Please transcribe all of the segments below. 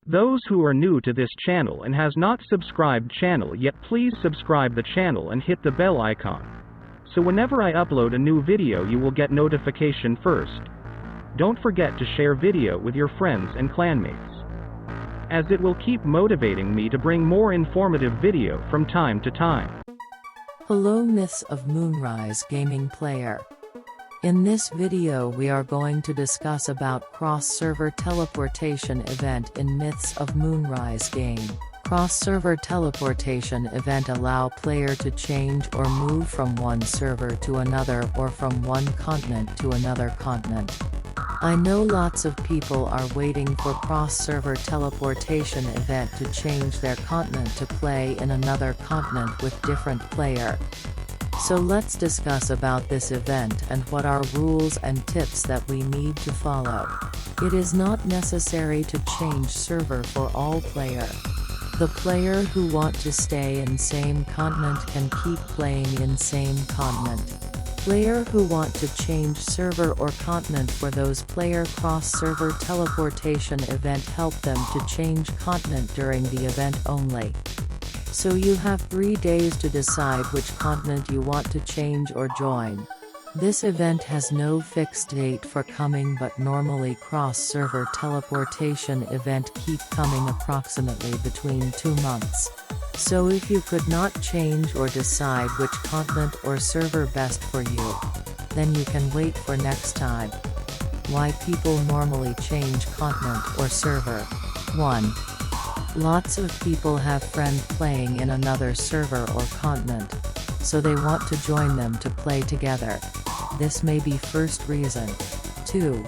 Those who are new to this channel and has not subscribed channel yet, please subscribe the channel and hit the bell icon. So whenever I upload a new video you will get notification first. Don't forget to share video with your friends and clanmates, as it will keep motivating me to bring more informative video from time to time. Hello Myths of Moonrise gaming player. In this video we are going to discuss about cross-server teleportation event in Myths of Moonrise game. Cross-server teleportation event allow player to change or move from one server to another or from one continent to another continent. I know lots of people are waiting for cross-server teleportation event to change their continent to play in another continent with different player. So let's discuss about this event and what are rules and tips that we need to follow. It is not necessary to change server for all player. The player who want to stay in same continent can keep playing in same continent. Player who want to change server or continent, for those player cross-server teleportation event help them to change continent during the event only. So you have 3 days to decide which continent you want to change or join. This event has no fixed date for coming, but normally cross-server teleportation event keep coming approximately between 2 months. So if you could not change or decide which continent or server best for you, then you can wait for next time. Why people normally change continent or server? 1. Lots of people have friend playing in another server or continent, so they want to join them to play together. This may be first reason. 2.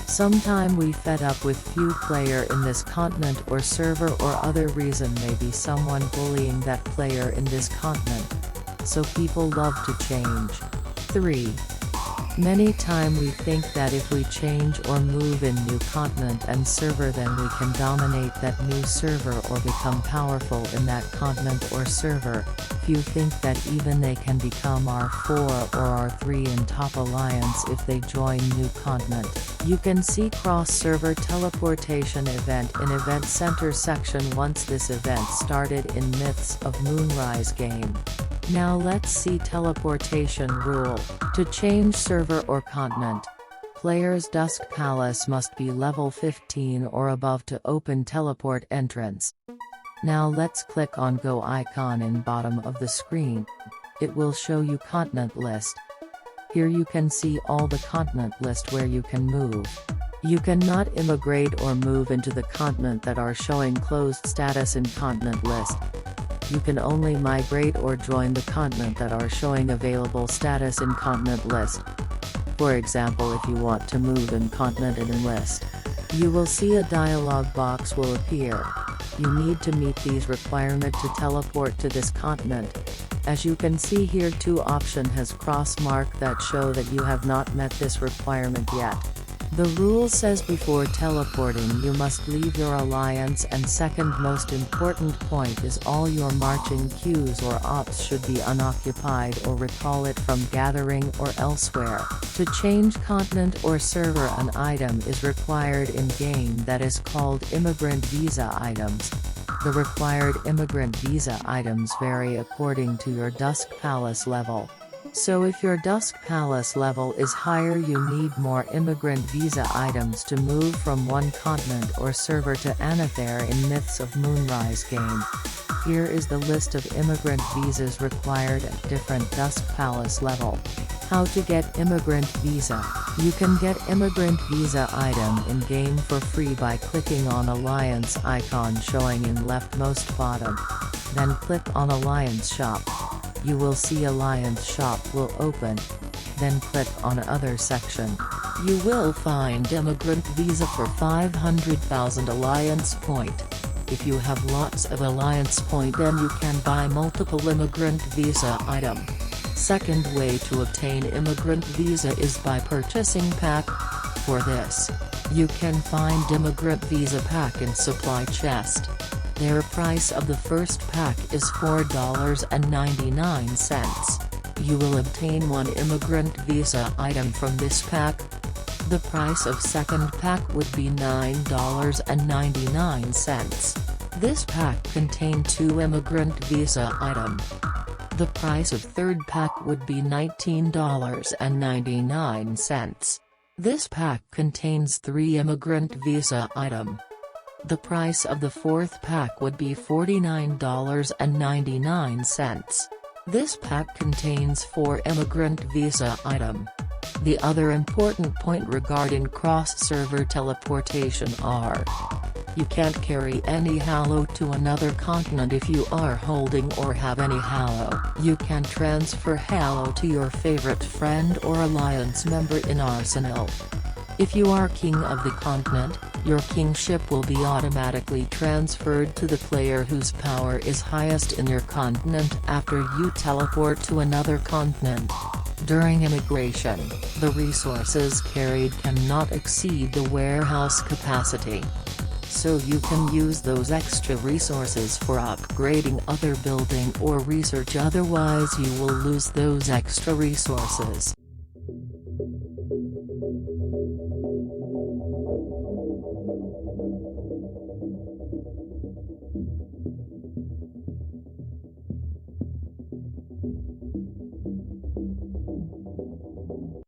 Sometime we fed up with few player in this continent or server, or other reason, maybe someone bullying that player in this continent, so people love to change. 3. Many time we think that if we change or move in new continent and server, then we can dominate that new server or become powerful in that continent or server. Few think that even they can become R4 or R3 in top alliance if they join new continent. You can see cross-server teleportation event in event center section once this event started in Myths of Moonrise game. Now let's see teleportation rule. To change server or continent, player's Dusk Palace must be level 15 or above to open teleport entrance. Now let's click on go icon in bottom of the screen. It will show you continent list. Here you can see all the continent list where you can move. You cannot immigrate or move into the continent that are showing closed status in continent list. You can only migrate or join the continent that are showing available status in continent list. For example, if you want to move in continent in list, you will see a dialog box will appear. You need to meet these requirements to teleport to this continent. As you can see here, 2 option has cross mark that show that you have not met this requirement yet. The rule says before teleporting you must leave your alliance, and second most important point is all your marching queues or ops should be unoccupied or recall it from gathering or elsewhere. To change continent or server, an item is required in game that is called immigrant visa items. The required immigrant visa items vary according to your Dusk Palace level. So if your Dusk Palace level is higher, you need more immigrant visa items to move from one continent or server to another in Myths of Moonrise game. Here is the list of immigrant visas required at different Dusk Palace level. How to get immigrant visa? You can get immigrant visa item in game for free by clicking on alliance icon showing in leftmost bottom. Then click on alliance shop. You will see alliance shop will open. Then click on other section. You will find immigrant visa for 500,000 alliance point. If you have lots of alliance point, then you can buy multiple immigrant visa item. Second way to obtain immigrant visa is by purchasing pack. For this, you can find immigrant visa pack in supply chest. Their price of the first pack is $4.99. You will obtain 1 immigrant visa item from this pack. The price of second pack would be $9.99. This pack contained 2 immigrant visa item. The price of third pack would be $19.99. This pack contains 3 immigrant visa item. The price of the fourth pack would be $49.99. This pack contains 4 immigrant visa item. The other important point regarding cross-server teleportation are: you can't carry any Halo to another continent if you are holding or have any Halo. You can transfer Halo to your favorite friend or alliance member in Arsenal. If you are king of the continent, your kingship will be automatically transferred to the player whose power is highest in your continent after you teleport to another continent. During immigration, the resources carried cannot exceed the warehouse capacity. So you can use those extra resources for upgrading other building or research, otherwise you will lose those extra resources.